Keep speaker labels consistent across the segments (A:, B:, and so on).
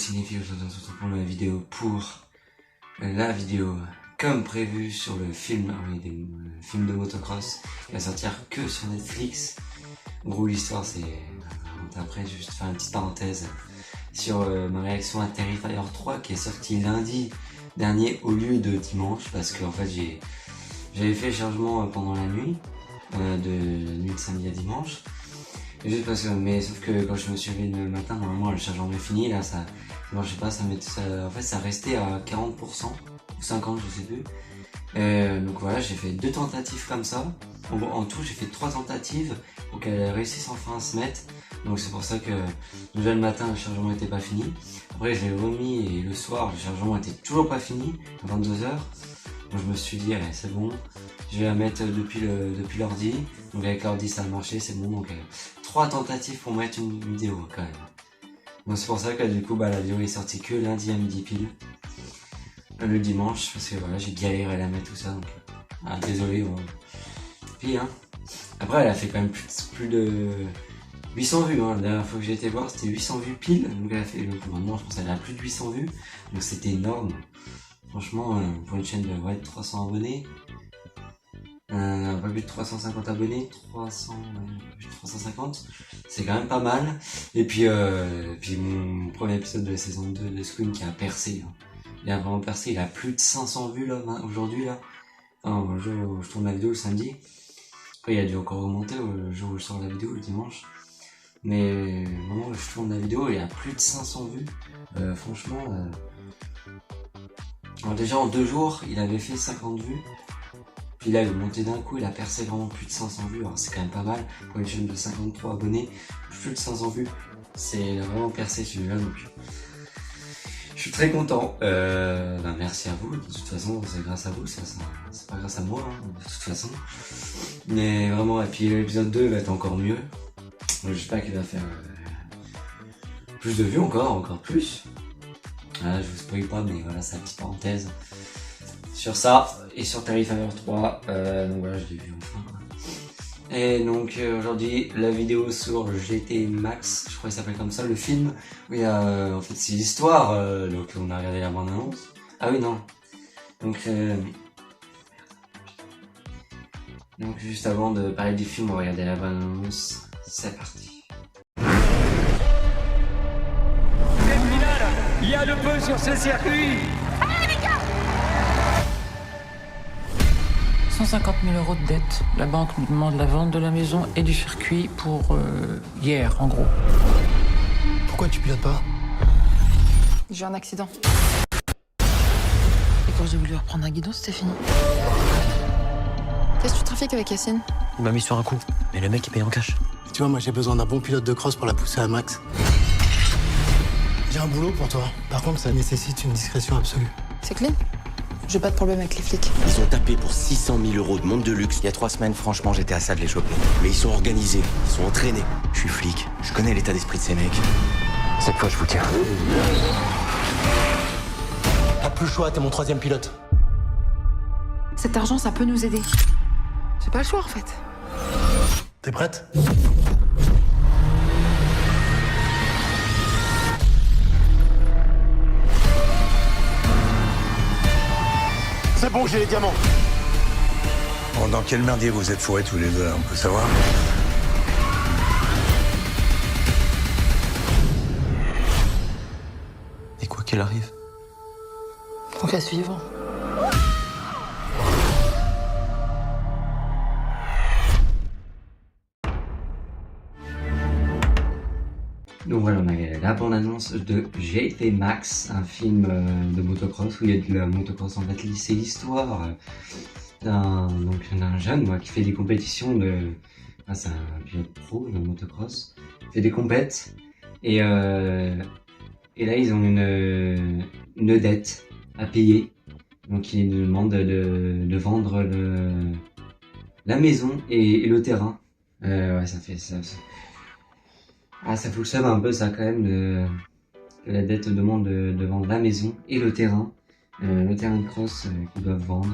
A: cinéphiles, aujourd'hui on se retrouve pour la vidéo comme prévu sur le film, le film de motocross qui va sortir que sur Netflix. En gros l'histoire c'est, après juste faire une petite parenthèse sur ma réaction à Terrifier 3 qui est sorti lundi dernier au lieu de dimanche, parce que en fait j'avais fait le chargement pendant la nuit, de samedi à dimanche. Juste parce que, mais sauf que quand je me suis réveillé le matin, normalement le chargement est fini, là ça marchait pas, en fait ça restait à 40% ou 50%, je sais plus. Donc voilà, j'ai fait 2 tentatives comme ça. En tout j'ai fait 3 tentatives pour qu'elle réussisse enfin à se mettre. Donc c'est pour ça que déjà le matin le chargement était pas fini. Après je l'ai remis et le soir le chargement était toujours pas fini, à 22h. Donc je me suis dit allez, c'est bon, je vais la mettre depuis l'ordi. Donc avec l'ordi ça a marché, c'est bon. Donc 3 tentatives pour mettre une vidéo quand même. Donc c'est pour ça que du coup la vidéo est sortie que lundi à midi pile. Le dimanche, parce que voilà, j'ai galéré à la mettre tout ça, donc désolé. Bon. Puis après elle a fait quand même plus de 800 vues, la dernière fois que j'ai été voir c'était 800 vues pile, donc elle a fait, maintenant je pense qu'elle a plus de 800 vues, donc c'était énorme. Franchement, pour une chaîne de 300 abonnés, pas plus de 350 abonnés, 350, c'est quand même pas mal. Et puis mon premier épisode de la saison 2 de Scream qui a percé, il a vraiment percé, il a plus de 500 vues là, aujourd'hui là. Enfin, le jour où je tourne la vidéo le samedi. Après il a dû encore remonter le jour où je sors la vidéo le dimanche. Mais au moment où je tourne la vidéo, il a plus de 500 vues. Franchement, alors déjà en 2 jours, il avait fait 50 vues. Puis là, il est monté d'un coup, il a percé vraiment plus de 500 vues. Alors c'est quand même pas mal pour une chaîne de 53 abonnés. Plus de 500 vues. Il a vraiment percé celui-là, donc je suis très content. Merci à vous. De toute façon, c'est grâce à vous, c'est pas grâce à moi, de toute façon. Mais vraiment, et puis l'épisode 2 va être encore mieux. J'espère qu'il va faire plus de vues encore plus. Voilà, je vous spoil pas, mais voilà, c'est la petite parenthèse sur ça. Et sur Terrifier 3, donc voilà, je l'ai vu enfin. Et donc aujourd'hui, la vidéo sur GT Max, je crois qu'il s'appelle comme ça, le film. Oui, en fait c'est l'histoire, donc on a regardé la bande-annonce. Ah oui, non. Donc juste avant de parler du film, on va regarder la bande-annonce. C'est parti.
B: Il y a le feu sur ce circuit.
C: 150 000 € de dette. La banque nous demande la vente de la maison et du circuit pour hier, en gros.
D: Pourquoi tu pilotes pas?
E: J'ai eu un accident.
C: Et quand j'ai voulu reprendre un guidon, c'était fini.
E: Qu'est-ce que tu trafiques avec Yacine?
D: Il m'a mis sur un coup, mais le mec il paye en cash. Tu vois, moi j'ai besoin d'un bon pilote de cross pour la pousser à max. J'ai un boulot pour toi. Par contre, ça nécessite une discrétion absolue.
E: C'est clean. J'ai pas de problème avec les flics.
F: Ils ont tapé pour 600 000 € de montre de luxe. Il y a 3 semaines, franchement, j'étais à ça de les choper. Mais ils sont organisés, ils sont entraînés. Je suis flic, je connais l'état d'esprit de ces mecs.
D: Cette fois, je vous tiens. T'as plus le choix, t'es mon 3e pilote.
E: Cet argent, ça peut nous aider. J'ai pas le choix, en fait.
D: T'es prête? C'est bon, j'ai les diamants.
G: Bon, dans quel merdier vous êtes fourrés tous les deux, on peut savoir?
D: Et quoi qu'il arrive,
E: Faut qu'à suivre.
A: Donc voilà, on a la bande-annonce de GT Max, un film de motocross où il y a de la motocross. En fait, c'est l'histoire d'un jeune qui fait des compétitions de... c'est un pilote pro de motocross. Il fait des compètes et là ils ont une dette à payer. Donc il demande de vendre la maison et le terrain. Ouais, ça fait ça. Ça fout le seum un peu ça quand même, que la dette demande de vendre la maison et le terrain de cross qu'ils doivent vendre.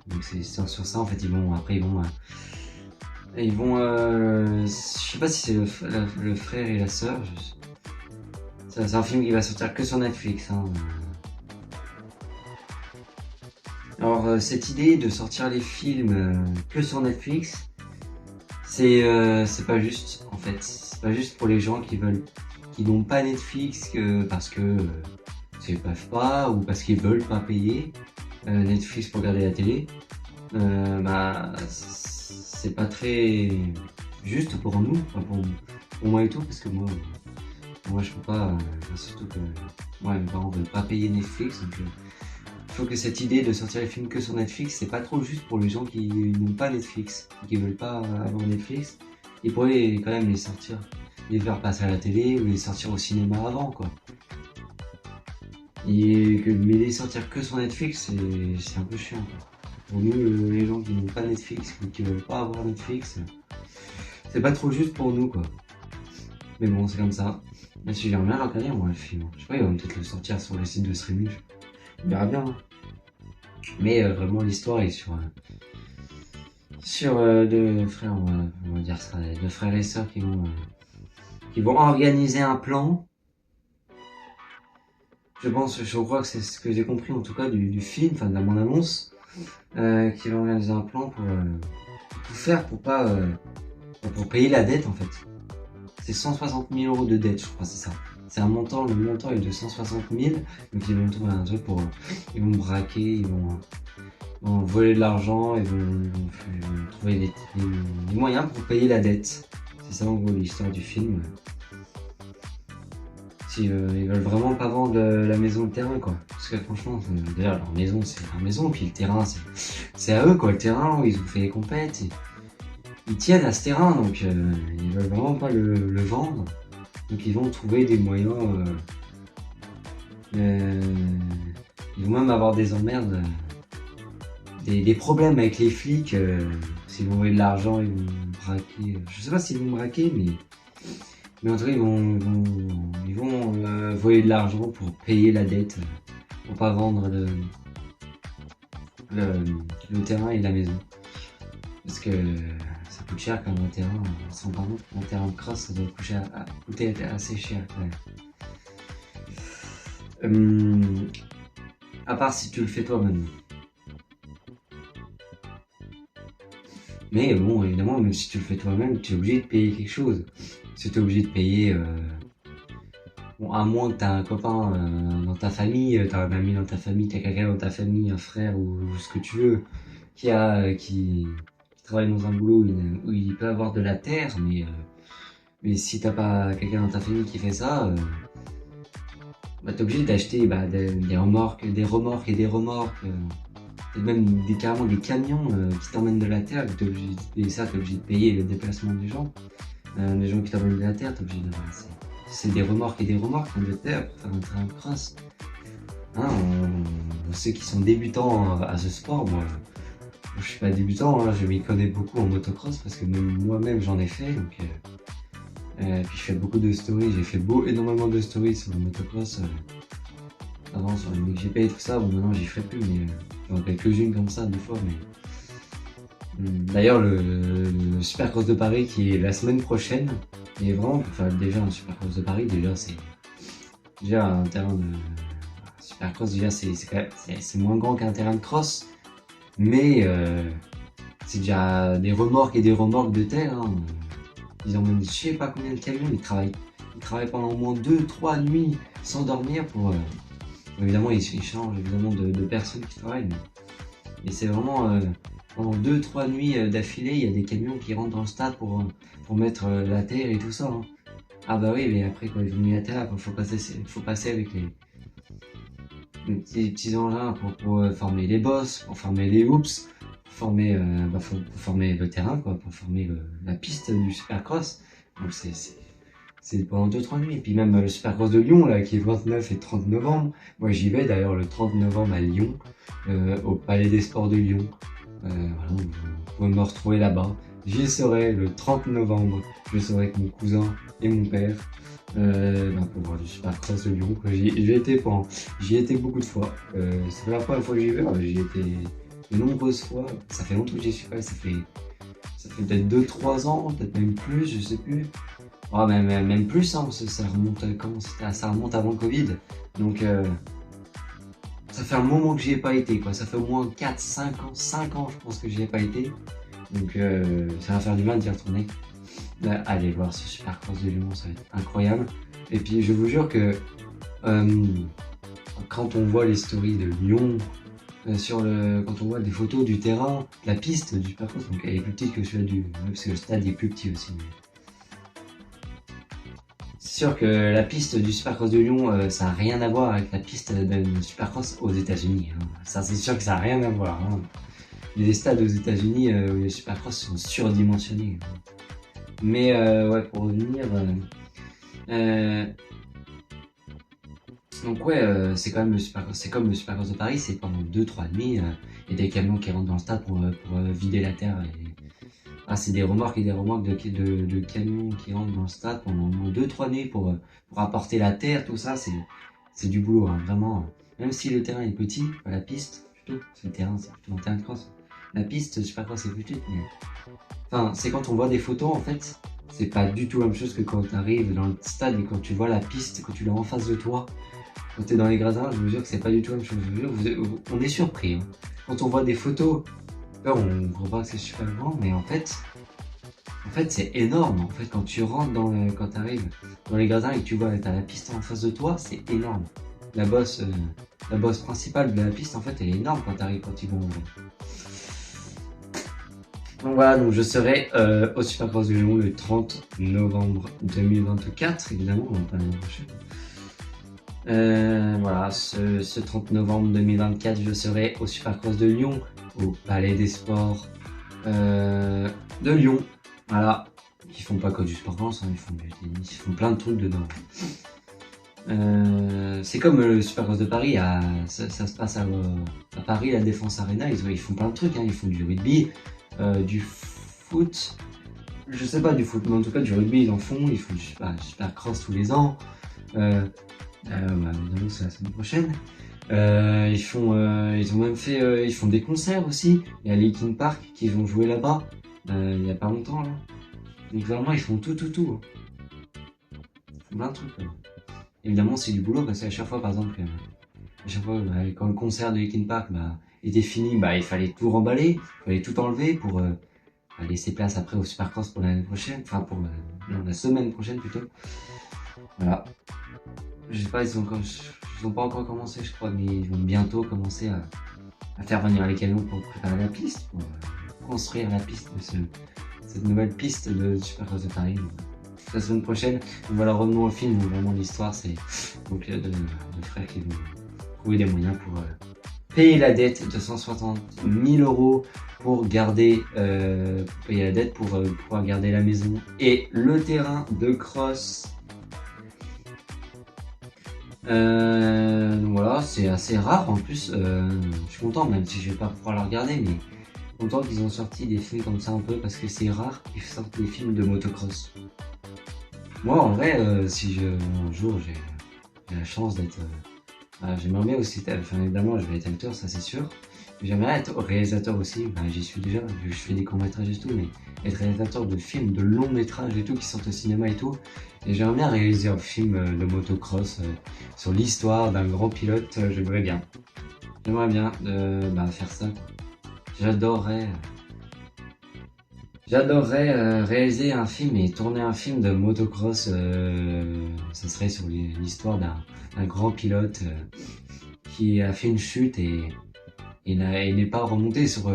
A: Donc c'est sur ça en fait, ils vont je sais pas si c'est le frère et la sœur, C'est un film qui va sortir que sur Netflix. Hein. Alors cette idée de sortir les films que sur Netflix, c'est pas juste en fait. C'est pas juste pour les gens qui n'ont pas Netflix parce que ils peuvent pas ou parce qu'ils veulent pas payer Netflix pour regarder la télé. C'est pas très juste pour nous, enfin, pour moi et tout, parce que moi je peux pas, surtout que mes parents veulent pas payer Netflix, donc il faut que cette idée de sortir les films que sur Netflix, c'est pas trop juste pour les gens qui n'ont pas Netflix, qui veulent pas avoir Netflix. Ils pourraient quand même les sortir, les faire passer à la télé ou les sortir au cinéma avant, quoi. Mais les sortir que sur Netflix, c'est un peu chiant, quoi. Pour nous, les gens qui n'ont pas Netflix ou qui veulent pas avoir Netflix, c'est pas trop juste pour nous, quoi. Mais bon, c'est comme ça. Même si j'aimerais bien regarder, moi, le film. Je sais pas, ils vont peut-être le sortir sur les sites de streaming. On verra bien. Hein. Mais vraiment, l'histoire est sur deux frères, on va dire ça, deux frères et sœurs qui vont organiser un plan. Je crois que c'est ce que j'ai compris en tout cas du film, enfin de la bande-annonce, qui vont organiser un plan pour tout faire pour pour payer la dette en fait. C'est 160 000 € de dette, je crois, c'est ça. C'est le montant est de 160 000, donc ils vont trouver un truc ils vont braquer, ils vont voler de l'argent, ils vont trouver des moyens pour payer la dette. C'est ça en gros l'histoire du film. Ils veulent vraiment pas vendre la maison, le terrain, quoi. Parce que franchement, déjà leur maison c'est leur maison, puis le terrain c'est à eux, quoi. Le terrain où ils ont fait les compètes, ils tiennent à ce terrain, donc ils veulent vraiment pas le vendre. Donc ils vont trouver des moyens. Ils vont même avoir des emmerdes, des problèmes avec les flics. S'ils vont envoyer de l'argent, ils vont braquer. Je sais pas s'ils vont braquer, mais en tout cas ils vont voler de l'argent pour payer la dette, pour pas vendre le terrain et la maison. Parce que ça coûte cher quand même un terrain, sans pardon, un terrain de cross ça doit coûter assez cher quand même. À part si tu le fais toi-même. Mais bon, évidemment, même si tu le fais toi-même, tu es obligé de payer quelque chose. Si tu es obligé de payer, bon, à moins que tu as un copain dans ta famille, tu as un ami dans ta famille, tu as quelqu'un dans ta famille, un frère ou ce que tu veux, qui travaille dans un boulot où il peut avoir de la terre, mais si t'as pas quelqu'un dans ta famille qui fait ça, t'es obligé d'acheter des remorques et des remorques, et même carrément des camions qui t'emmènent de la terre, t'es obligé de payer le déplacement des gens qui t'emmènent de la terre, t'es obligé de... C'est des remorques et des remorques de terre pour faire un terrain de cross. Hein, ceux qui sont débutants à ce sport, moi je suis pas débutant, hein, je m'y connais beaucoup en motocross parce que moi-même j'en ai fait, donc puis je fais beaucoup de stories, j'ai fait énormément de stories sur le motocross avant sur les MXGP et tout ça. Bon, maintenant j'y ferai plus, mais j'en ai quelques-unes comme ça des fois. Mais d'ailleurs le Supercross de Paris qui est la semaine prochaine, et vraiment pour faire déjà un Supercross de Paris, déjà c'est déjà un terrain de Supercross, déjà c'est moins grand qu'un terrain de cross. Mais c'est déjà des remorques et des remorques de terre. Hein. Ils emmènent je sais pas combien de camions, ils travaillent pendant au moins 2-3 nuits sans dormir pour... évidemment ils changent évidemment de personnes qui travaillent. Mais c'est vraiment pendant 2-3 nuits d'affilée, il y a des camions qui rentrent dans le stade pour mettre la terre et tout ça. Hein. Ah bah oui, mais après quand ils ont mis la terre, il faut passer avec les petits engins pour former les bosses, pour former les hoops, pour former le terrain, quoi, pour former la piste du Supercross. Donc c'est pendant 2-3 nuits. Et puis même le Supercross de Lyon là, qui est 29 et 30 novembre. Moi j'y vais d'ailleurs le 30 novembre à Lyon, au Palais des Sports de Lyon. Voilà, vous pouvez me retrouver là-bas. J'y serai le 30 novembre. Je serai avec mon cousin et mon père. Pour voir du Supercross de Lyon. J'y étais beaucoup de fois. C'est pas la première fois que j'y vais, j'y étais de nombreuses fois. Ça fait longtemps que j'y suis pas, ça fait peut-être 2-3 ans, peut-être même plus, je sais plus. Oh, même plus, hein, ça remonte, ça remonte avant le Covid. Donc, ça fait un moment que j'y ai pas été, quoi. Ça fait au moins 4, 5 ans, je pense que j'y ai pas été. Donc, ça va faire du mal d'y retourner. Allez voir ce Supercross de Lyon, ça va être incroyable. Et puis, je vous jure que quand on voit les stories de Lyon, quand on voit des photos du terrain, la piste du Supercross, donc elle est plus petite que celui parce que le stade est plus petit aussi. C'est sûr que la piste du Supercross de Lyon, ça n'a rien à voir avec la piste du Supercross aux États-Unis. Hein. Ça, c'est sûr que ça n'a rien à voir. Hein. Les stades aux États-Unis où les Supercross sont surdimensionnés. Mais ouais, pour revenir, donc ouais, c'est quand même le Supercross. C'est comme le Supercross de Paris, c'est pendant 2-3 nuits, il y a des camions qui rentrent dans le stade pour vider la terre. Ah, c'est des remorques et des remorques de camions qui rentrent dans le stade pendant 2-3 nuits pour apporter la terre, tout ça, c'est du boulot, hein, vraiment. Même si le terrain est petit, la piste, plutôt, c'est plutôt un terrain de cross. La piste, Supercross, c'est plus petite, mais... Enfin, c'est quand on voit des photos, en fait, c'est pas du tout la même chose que quand tu arrives dans le stade et quand tu vois la piste, quand tu l'as en face de toi, quand tu es dans les gradins, je vous jure que c'est pas du tout la même chose. Je vous jure, on est surpris. Hein. Quand on voit des photos, là, on croit que c'est super grand, mais en fait c'est énorme. En fait, quand tu rentres quand tu arrives dans les gradins et que tu vois t'as la piste en face de toi, c'est énorme. La bosse principale de la piste, en fait, elle est énorme quand tu vas en vrai. Donc voilà, donc je serai au Supercross de Lyon le 30 novembre 2024, évidemment, pas l'année prochaine. Voilà, ce 30 novembre 2024, je serai au Supercross de Lyon, au Palais des Sports de Lyon. Voilà, ils font pas que du sport danse, hein, ils font plein de trucs dedans. C'est comme le Supercross de Paris, ça se passe à Paris, la Défense Arena, ils font plein de trucs, hein, ils font du rugby, du foot, je sais pas du foot, mais en tout cas du rugby ils font du Supercross tous les ans. Évidemment c'est la semaine prochaine. Ils font des concerts aussi. Il y a Linkin Park qui vont jouer là-bas il y a pas longtemps là. Donc vraiment ils font tout. Ils font plein de trucs. Évidemment c'est du boulot parce qu'à chaque fois par exemple, quand le concert de Linkin Park était fini, il fallait tout remballer, il fallait tout enlever pour laisser place après au Supercross pour l'année prochaine, enfin pour la semaine prochaine plutôt. Voilà. Je sais pas, ils ont pas encore commencé je crois, mais ils vont bientôt commencer à faire venir les camions pour préparer la piste, pour construire la piste de cette nouvelle piste de Supercross de Paris. Donc, la semaine prochaine, on va leur revenir au film, où vraiment l'histoire c'est donc de frères qui vont trouver des moyens pour payer la dette de 160 000 € pour garder payer la dette pour pouvoir garder la maison et le terrain de cross. Donc voilà, c'est assez rare en plus. Je suis content, même si je vais pas pouvoir le regarder, mais content qu'ils ont sorti des films comme ça un peu parce que c'est rare qu'ils sortent des films de motocross. Moi en vrai, si un jour j'ai la chance d'être, j'aimerais bien aussi, évidemment je vais être acteur, ça c'est sûr. J'aimerais être réalisateur aussi, j'y suis déjà, je fais des courts-métrages et tout, mais être réalisateur de films, de longs-métrages et tout, qui sortent au cinéma et tout. Et j'aimerais bien réaliser un film de motocross sur l'histoire d'un grand pilote, j'aimerais bien faire ça. J'adorerais réaliser un film et tourner un film de motocross, ça serait sur l'histoire d'un grand pilote qui a fait une chute et n'est pas remonté sur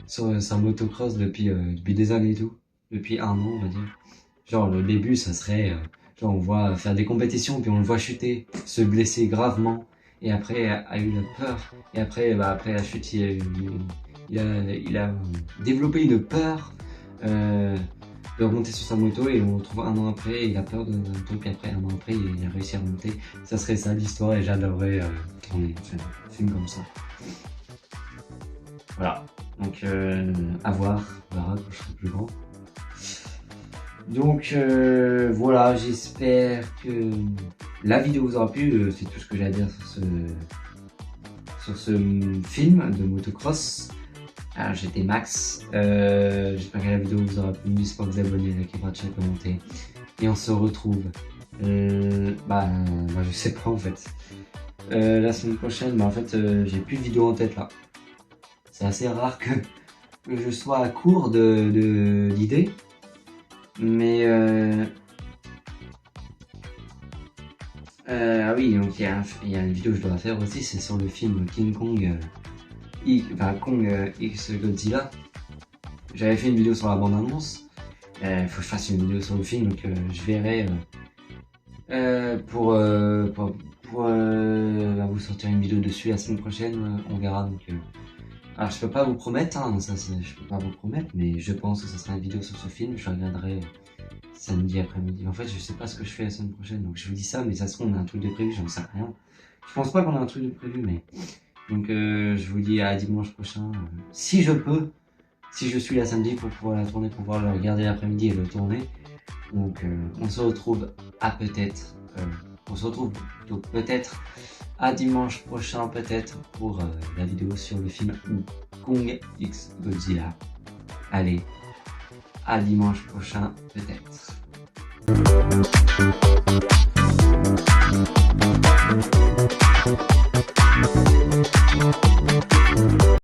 A: sa motocross depuis des années et tout, depuis 1 an on va dire. Genre le début ça serait, on voit faire des compétitions puis on le voit chuter, se blesser gravement et après a eu la peur et après la chute il a développé une peur de remonter sur sa moto et on retrouve 1 an après il a peur de remonter puis après 1 an après il a réussi à remonter. Ça serait ça l'histoire et j'adorerais tourner un film comme ça. Voilà, donc à voir, on verra quand je serai plus grand. Donc voilà, j'espère que la vidéo vous aura plu, c'est tout ce que j'ai à dire sur ce film de motocross. Alors j'étais Max, j'espère que la vidéo vous aura plu, n'hésitez pas à vous abonner, liker, partager, commenter. Et on se retrouve. Je sais pas en fait. La semaine prochaine, en fait, j'ai plus de vidéo en tête là. C'est assez rare que je sois à court d'idées. Mais ah oui, donc il y a une vidéo que je dois faire aussi, c'est sur le film King Kong, Kong X Godzilla. J'avais fait une vidéo sur la bande-annonce. Il faut que je fasse une vidéo sur le film, donc je verrai pour vous sortir une vidéo dessus la semaine prochaine. On verra. Donc, alors je peux pas vous promettre, hein, je peux pas vous promettre, mais je pense que ce sera une vidéo sur ce film. Je regarderai samedi après-midi. En fait, je sais pas ce que je fais la semaine prochaine, donc je vous dis ça, mais ça se trouve on a un truc de prévu, j'en sais rien. Je pense pas qu'on a un truc de prévu, mais donc je vous dis à dimanche prochain, si je peux, si je suis là samedi pour pouvoir la tourner, pour pouvoir le regarder l'après-midi et le tourner. Donc on se retrouve peut-être à dimanche prochain, peut-être pour la vidéo sur le film Kong X Godzilla. Allez, à dimanche prochain peut-être.